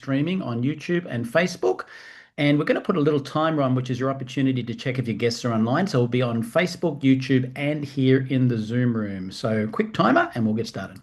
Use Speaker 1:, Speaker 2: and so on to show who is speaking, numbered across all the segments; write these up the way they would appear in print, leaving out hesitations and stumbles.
Speaker 1: streaming on YouTube and Facebook. And we're going to put a little timer on, which is your opportunity to check if your guests are online. So we'll be on Facebook, YouTube, and here in the Zoom room. So quick timer and we'll get started.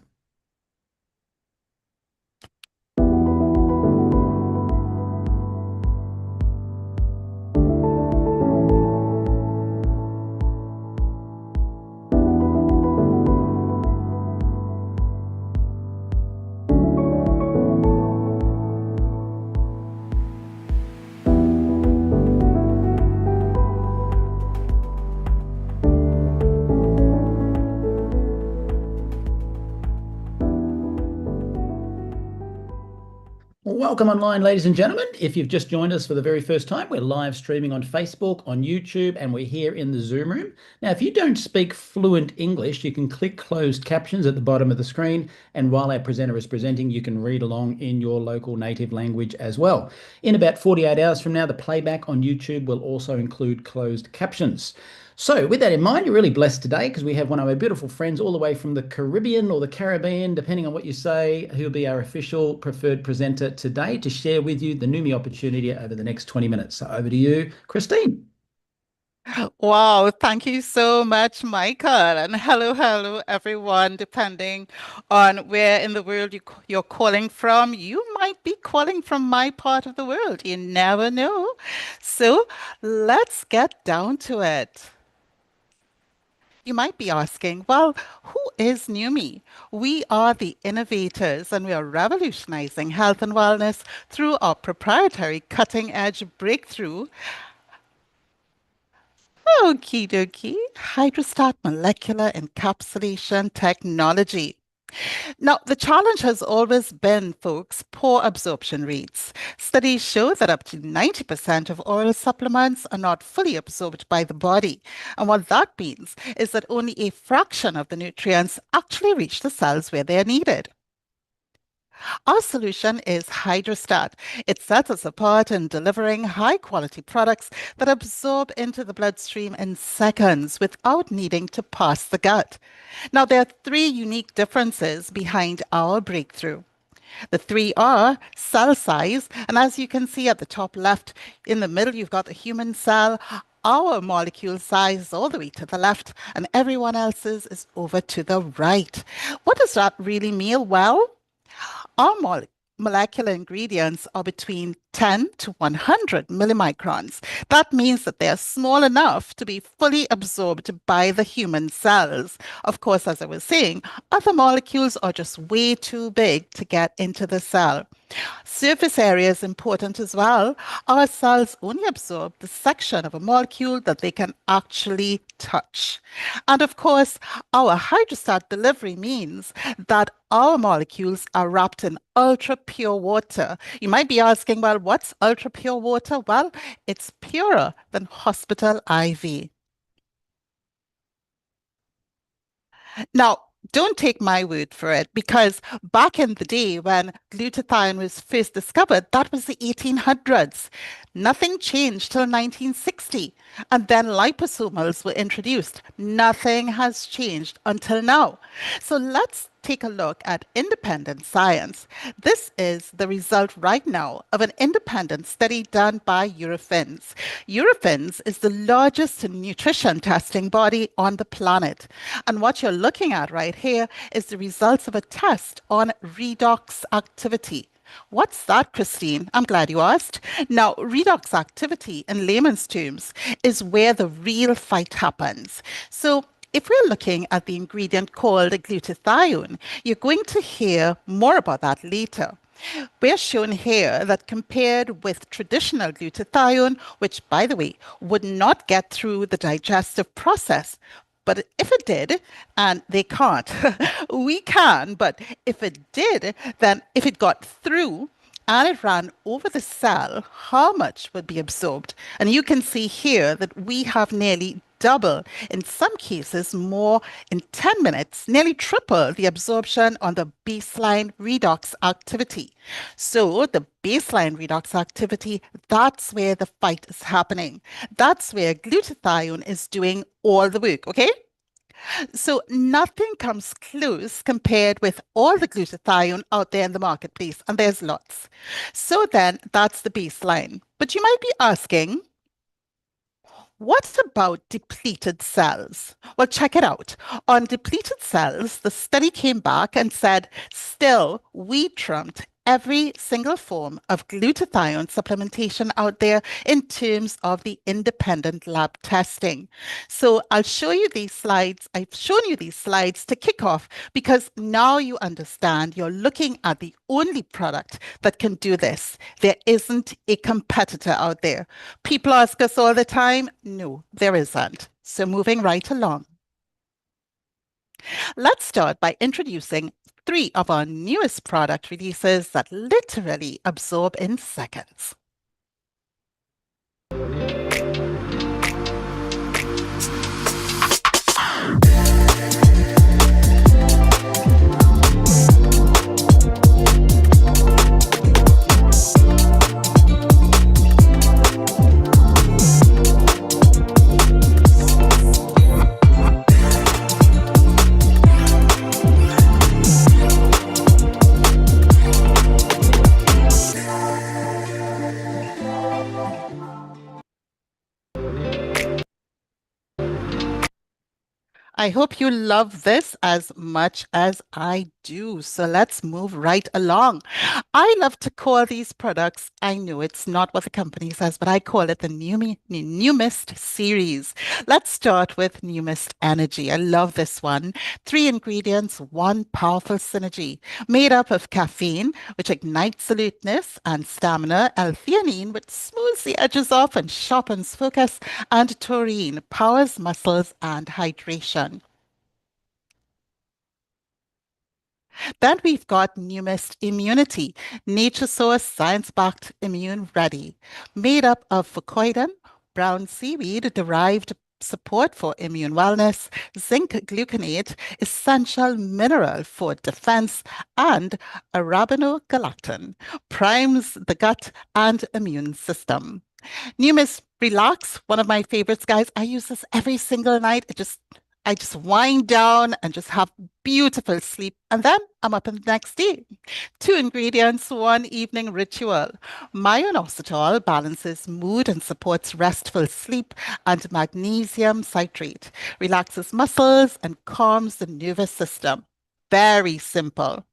Speaker 1: Welcome online, ladies and gentlemen. If you've just joined us for the very first time, we're live streaming on Facebook, on YouTube, and we're here in the Zoom room. Now, if you don't speak fluent English, you can click closed captions at the bottom of the screen, and while our presenter is presenting, you can read along in your local native language as well. In about 48 hours from now, the playback on YouTube will also include closed captions. So with that in mind, you're really blessed today because we have one of our beautiful friends all the way from the Caribbean or the Caribbean, depending on what you say, who'll be our official preferred presenter today to share with you the Neumi opportunity over the next 20 minutes. So over to you, Christine.
Speaker 2: Wow, thank you so much, Michael. And hello, everyone. Depending on where in the world you're calling from, you might be calling from my part of the world. You never know. So let's get down to it. You might be asking, well, who is Neumi? We are the innovators and we are revolutionizing health and wellness through our proprietary cutting edge breakthrough. Okie dokie. Hydrostat molecular encapsulation technology. Now, the challenge has always been, folks, poor absorption rates. Studies show that up to 90% of oral supplements are not fully absorbed by the body. And what that means is that only a fraction of the nutrients actually reach the cells where they're needed. Our solution is Hydrostat. It sets us apart in delivering high-quality products that absorb into the bloodstream in seconds without needing to pass the gut. Now, there are three unique differences behind our breakthrough. The three are cell size, and as you can see at the top left, in the middle, you've got the human cell. Our molecule size is all the way to the left, and everyone else's is over to the right. What does that really mean? Well, our molecular ingredients are between 10 to 100 millimicrons. That means that they are small enough to be fully absorbed by the human cells. Of course, as I was saying, other molecules are just way too big to get into the cell. Surface area is important as well. Our cells only absorb the section of a molecule that they can actually touch. And of course, our hydrostat delivery means that our molecules are wrapped in ultra pure water. You might be asking, well, what's ultra pure water? Well, it's purer than hospital IV. Now, don't take my word for it, because back in the day when glutathione was first discovered, that was the 1800s. Nothing changed till 1960. And then liposomals were introduced. Nothing has changed until now. So let's take a look at independent science. This is the result right now of an independent study done by Eurofins. Eurofins is the largest nutrition testing body on the planet. And what you're looking at right here is the results of a test on redox activity. What's that, Christine? I'm glad you asked. Now, redox activity in layman's terms is where the real fight happens. So if we're looking at the ingredient called glutathione, you're going to hear more about that later. We're shown here that compared with traditional glutathione, which, by the way, would not get through the digestive process, but if it did, and they can't, we can, but if it did, then if it got through and it ran over the cell, how much would be absorbed? And you can see here that we have nearly double, in some cases more in 10 minutes, nearly triple the absorption on the baseline redox activity. So the baseline redox activity, that's where the fight is happening. That's where glutathione is doing all the work, okay? So nothing comes close compared with all the glutathione out there in the marketplace, and there's lots. So then that's the baseline. But you might be asking, what about depleted cells? Well, check it out. On depleted cells, the study came back and said, still, we trumped every single form of glutathione supplementation out there in terms of the independent lab testing. So I'll show you these slides. I've shown you these slides to kick off because now you understand you're looking at the only product that can do this. There isn't a competitor out there. People ask us all the time. No, there isn't. So moving right along. Let's start by introducing three of our newest product releases that literally absorb in seconds. I hope you love this as much as I do. So let's move right along. I love to call these products, I know it's not what the company says, but I call it the Neumist series. Let's start with Neumist Energy. I love this one. Three ingredients, one powerful synergy, made up of caffeine, which ignites alertness and stamina, L-theanine, which smooths the edges off and sharpens focus, and taurine, powers muscles and hydration. Then we've got Numist Immunity, nature source, science-backed, immune ready, made up of fucoidan, brown seaweed derived support for immune wellness, zinc gluconate, essential mineral for defense, and arabinogalactan, primes the gut and immune system. Numis Relax, one of my favorites, guys. I use this every single night. I just wind down and just have beautiful sleep. And then I'm up in the next day. Two ingredients, one evening ritual. Myoinositol balances mood and supports restful sleep, and magnesium citrate relaxes muscles and calms the nervous system. Very simple.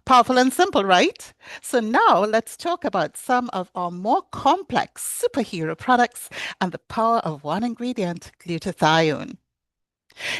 Speaker 2: Powerful and simple, right? So now let's talk about some of our more complex superhero products and the power of one ingredient, glutathione.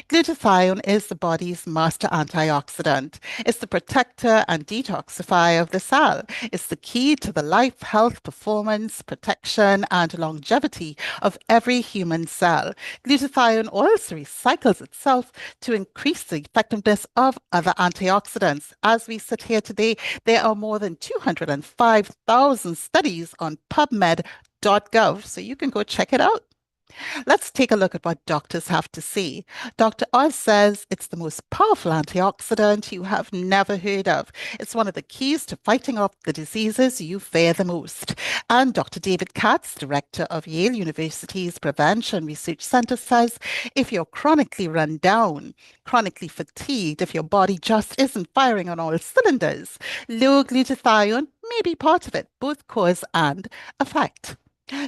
Speaker 2: Glutathione is the body's master antioxidant. It's the protector and detoxifier of the cell. It's the key to the life, health, performance, protection, and longevity of every human cell. Glutathione also recycles itself to increase the effectiveness of other antioxidants. As we sit here today, there are more than 205,000 studies on PubMed.gov, so you can go check it out. Let's take a look at what doctors have to say. Dr. Oz says it's the most powerful antioxidant you have never heard of. It's one of the keys to fighting off the diseases you fear the most. And Dr. David Katz, director of Yale University's Prevention Research Center, says if you're chronically run down, chronically fatigued, if your body just isn't firing on all cylinders, low glutathione may be part of it, both cause and effect.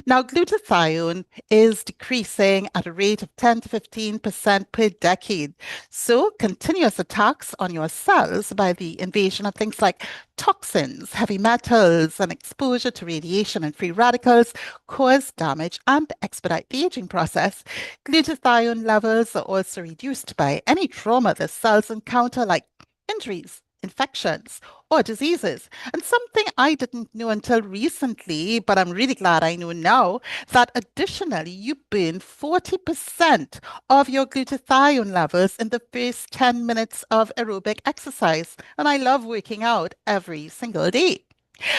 Speaker 2: Now, glutathione is decreasing at a rate of 10 to 15% per decade. So, continuous attacks on your cells by the invasion of things like toxins, heavy metals, and exposure to radiation and free radicals cause damage and expedite the aging process. Glutathione levels are also reduced by any trauma the cells encounter, like injuries, infections, or diseases. And something I didn't know until recently, but I'm really glad I know now, that additionally you burn 40% of your glutathione levels in the first 10 minutes of aerobic exercise. And I love working out every single day.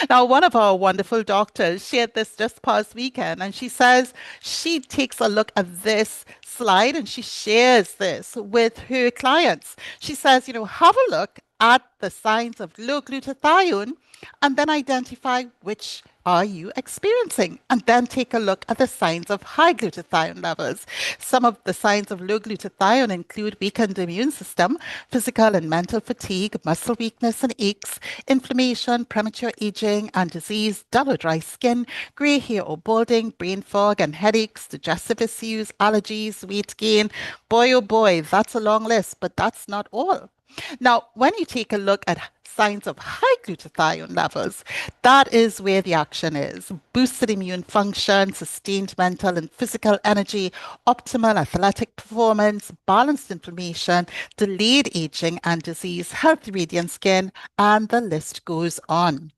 Speaker 2: Now, one of our wonderful doctors shared this just past weekend, and she says she takes a look at this slide and she shares this with her clients. She says, have a look at the signs of low glutathione and then identify which are you experiencing, and then take a look at the signs of high glutathione levels. Some of the signs of low glutathione include weakened immune system, physical and mental fatigue, muscle weakness and aches, inflammation, premature aging and disease, dull or dry skin, gray hair or balding, brain fog and headaches, digestive issues, allergies, weight gain. Boy, oh boy, that's a long list, but that's not all. Now, when you take a look at signs of high glutathione levels, that is where the action is. Boosted immune function, sustained mental and physical energy, optimal athletic performance, balanced inflammation, delayed aging and disease, healthy radiant skin, and the list goes on.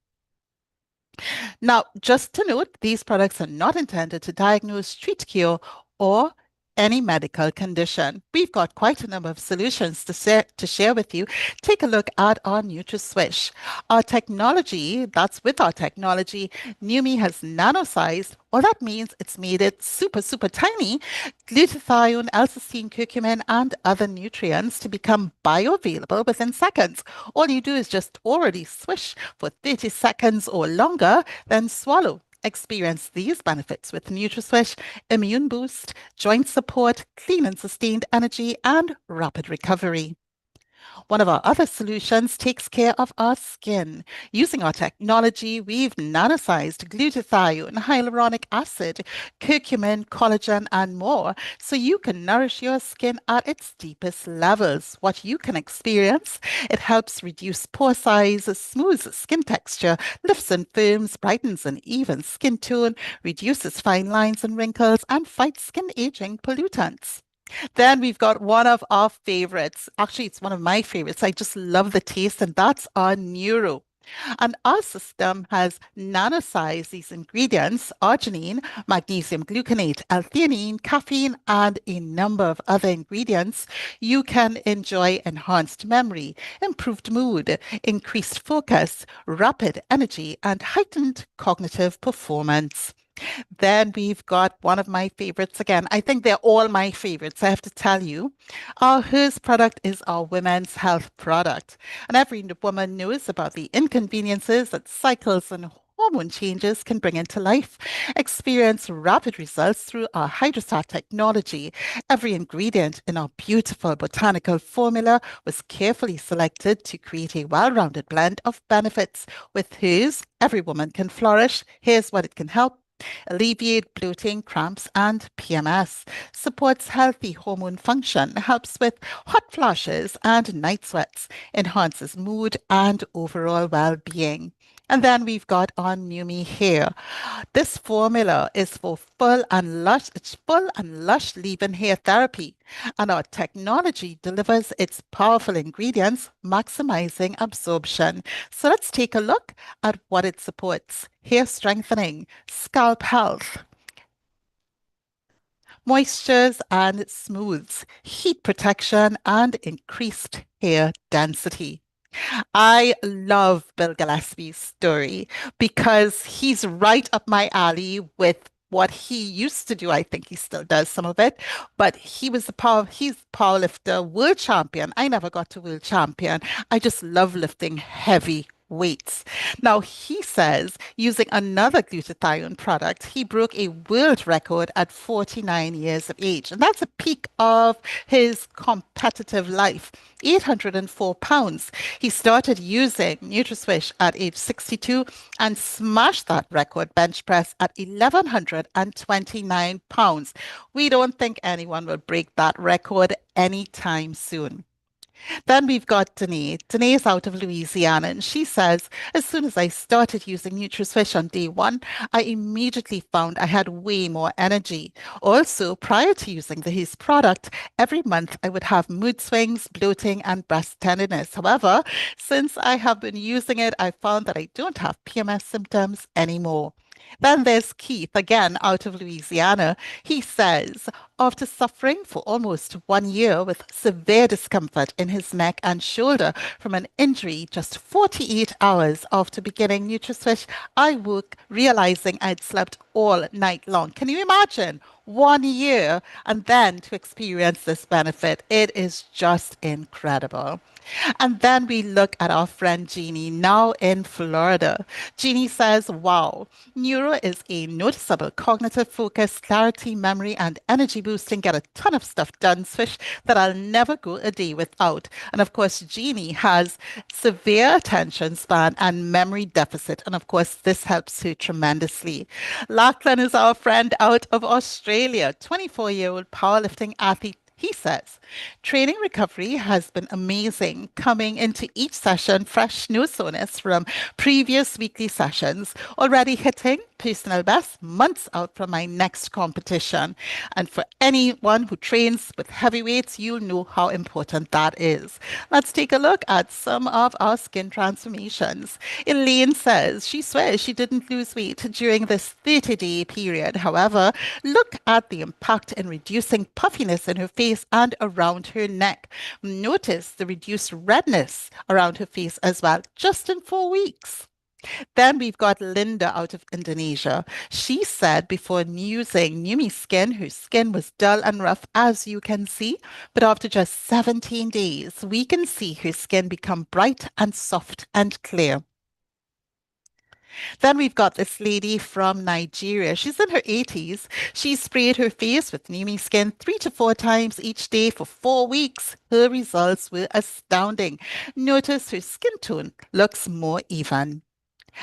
Speaker 2: Now, just to note, these products are not intended to diagnose, treat, cure, or any medical condition. We've got quite a number of solutions to share with you. Take a look at our NutriSwish. Our technology, that's with our technology, Neumi has nano-sized. All that means it's made it super, super tiny, glutathione, L-cysteine, curcumin, and other nutrients to become bioavailable within seconds. All you do is just already swish for 30 seconds or longer, then swallow. Experience these benefits with NutriSwish, immune boost, joint support, clean and sustained energy, and rapid recovery. One of our other solutions takes care of our skin. Using our technology, we've nanosized glutathione, hyaluronic acid, curcumin, collagen, and more, so you can nourish your skin at its deepest levels. What you can experience, it helps reduce pore size, smooths skin texture, lifts and firms, brightens and evens skin tone, reduces fine lines and wrinkles, and fights skin aging pollutants. Then we've got one of our favorites. Actually, it's one of my favorites. I just love the taste, and that's our Neuro. And our system has nanosized these ingredients, arginine, magnesium gluconate, L-theanine, caffeine, and a number of other ingredients. You can enjoy enhanced memory, improved mood, increased focus, rapid energy, and heightened cognitive performance. Then we've got one of my favorites again. I think they're all my favorites, I have to tell you. Our Hers product is our women's health product. And every woman knows about the inconveniences that cycles and hormone changes can bring into life. Experience rapid results through our Hydrostat technology. Every ingredient in our beautiful botanical formula was carefully selected to create a well-rounded blend of benefits. With Hers, every woman can flourish. Here's what it can help: alleviate bloating, cramps, and PMS, supports healthy hormone function, helps with hot flashes and night sweats, enhances mood and overall well-being. And then we've got our Numi hair. This formula is for full and lush leave-in hair therapy. And our technology delivers its powerful ingredients, maximizing absorption. So let's take a look at what it supports. Hair strengthening, scalp health, moistures and smooths, heat protection, and increased hair density. I love Bill Gillespie's story because he's right up my alley with what he used to do. I think he still does some of it, but he's power lifter, world champion. I never got to world champion. I just love lifting heavy weights. Now, he says using another glutathione product, he broke a world record at 49 years of age. And that's a peak of his competitive life, 804 pounds. He started using NutriSwish at age 62 and smashed that record bench press at 1,129 pounds. We don't think anyone will break that record anytime soon. Then we've got Danae. Danae is out of Louisiana, and she says, as soon as I started using NutriSwish on day one, I immediately found I had way more energy. Also, prior to using his product, every month I would have mood swings, bloating, and breast tenderness. However, since I have been using it, I found that I don't have PMS symptoms anymore. Then there's Keith, again out of Louisiana. He says, after suffering for almost 1 year with severe discomfort in his neck and shoulder from an injury just 48 hours after beginning NutriSwish, I woke realizing I'd slept all night long. Can you imagine? 1 year and then to experience this benefit. It is just incredible. And then we look at our friend Jeannie, now in Florida. Jeannie says, wow, neuro is a noticeable cognitive focus, clarity, memory, and energy boosting, get a ton of stuff done, Swish, that I'll never go a day without. And of course, Jeannie has severe attention span and memory deficit. And of course, this helps her tremendously. Lachlan is our friend out of Australia, 24-year-old powerlifting athlete. He says, training recovery has been amazing, coming into each session fresh, no soreness from previous weekly sessions, already hitting personal best months out from my next competition. And for anyone who trains with heavy weights, you'll know how important that is. Let's take a look at some of our skin transformations. Elaine says she swears she didn't lose weight during this 30-day period. However, look at the impact in reducing puffiness in her face and around her neck. Notice the reduced redness around her face as well, just in 4 weeks. Then we've got Linda out of Indonesia. She said before using Neumi Skin, her skin was dull and rough, as you can see. But after just 17 days, we can see her skin become bright and soft and clear. Then we've got this lady from Nigeria. She's in her 80s. She sprayed her face with Neumi Skin 3 to 4 times each day for 4 weeks. Her results were astounding. Notice her skin tone looks more even.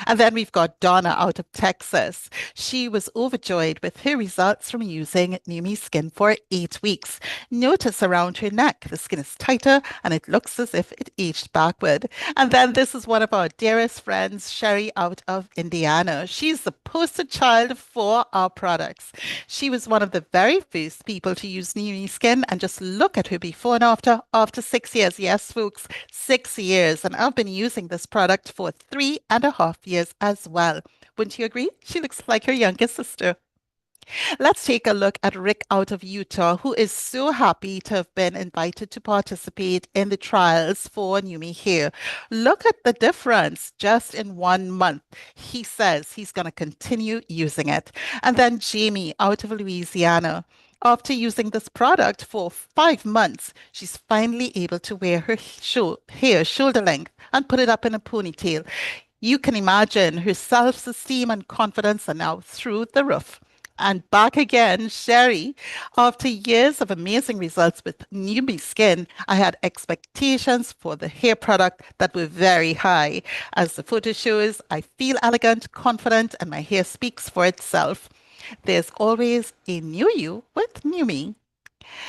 Speaker 2: And then we've got Donna out of Texas. She was overjoyed with her results from using Neumi Skin for 8 weeks. Notice around her neck, the skin is tighter and it looks as if it aged backward. And then this is one of our dearest friends, Sherry out of Indiana. She's the poster child for our products. She was one of the very first people to use Neumi Skin, and just look at her before and after 6 years. Yes, folks, 6 years. And I've been using this product for 3.5 years as well. Wouldn't you agree? She looks like her younger sister. Let's take a look at Rick out of Utah, who is so happy to have been invited to participate in the trials for Neumi Hair. Look at the difference just in 1 month. He says he's going to continue using it. And then Jamie out of Louisiana. After using this product for 5 months, she's finally able to wear her hair shoulder length and put it up in a ponytail. You can imagine her self-esteem and confidence are now through the roof. And back again, Sherry. After years of amazing results with Neumi Skin, I had expectations for the hair product that were very high. As the photo shows, I feel elegant, confident, and my hair speaks for itself. There's always a new you with Neumi.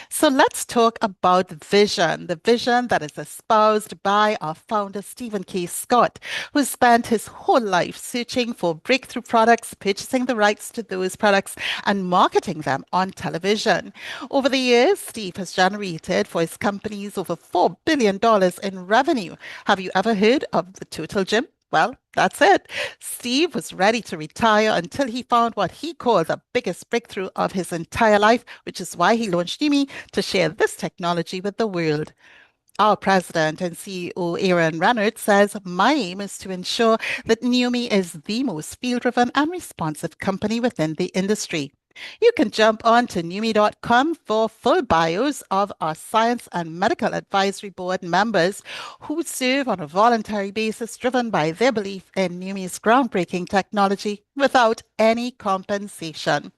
Speaker 2: So let's talk about the vision that is espoused by our founder, Stephen K. Scott, who spent his whole life searching for breakthrough products, purchasing the rights to those products, and marketing them on television. Over the years, Steve has generated for his companies over $4 billion in revenue. Have you ever heard of the Total Gym? Well, that's it. Steve was ready to retire until he found what he called the biggest breakthrough of his entire life, which is why he launched Neumi to share this technology with the world. Our president and CEO, Aaron Reynolds, says, my aim is to ensure that Neumi is the most field-driven and responsive company within the industry. You can jump on to neumi.com for full bios of our science and medical advisory board members who serve on a voluntary basis driven by their belief in Neumi's groundbreaking technology without any compensation.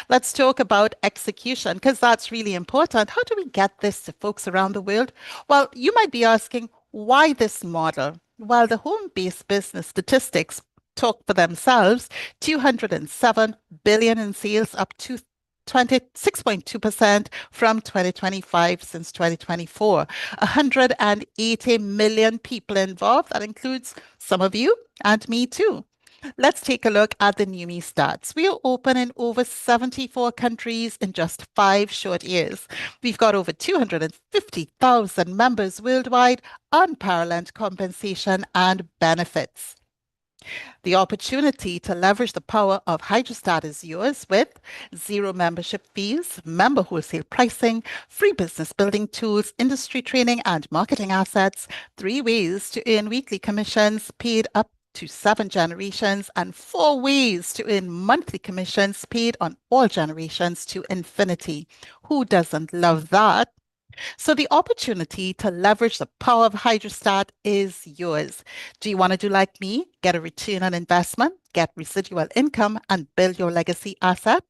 Speaker 2: Let's talk about execution because that's really important. How do we get this to folks around the world? Well, you might be asking, why this model? Well, the home-based business statistics talk for themselves. 207 billion in sales, up to 26.2% from 2025 since 2024. 180 million people involved. That includes some of you and me too. Let's take a look at the Neumi stats. We are open in over 74 countries in just 5 short years. We've got over 250,000 members worldwide, unparalleled compensation and benefits. The opportunity to leverage the power of Hydrostat is yours with zero membership fees, member wholesale pricing, free business building tools, industry training, and marketing assets, 3 ways to earn weekly commissions paid up to 7 generations, and 4 ways to earn monthly commissions paid on all generations to infinity. Who doesn't love that? So the opportunity to leverage the power of Hydrostat is yours. Do you want to do like me? Get a return on investment, get residual income, and build your legacy asset?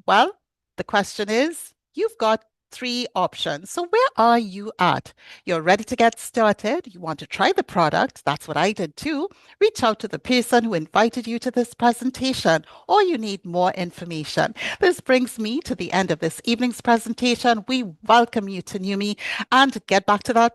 Speaker 2: Well, the question is, you've got 3 options. So where are you at? You're ready to get started. You want to try the product. That's what I did too. Reach out to the person who invited you to this presentation, or you need more information. This brings me to the end of this evening's presentation. We welcome you to Neumi and get back to that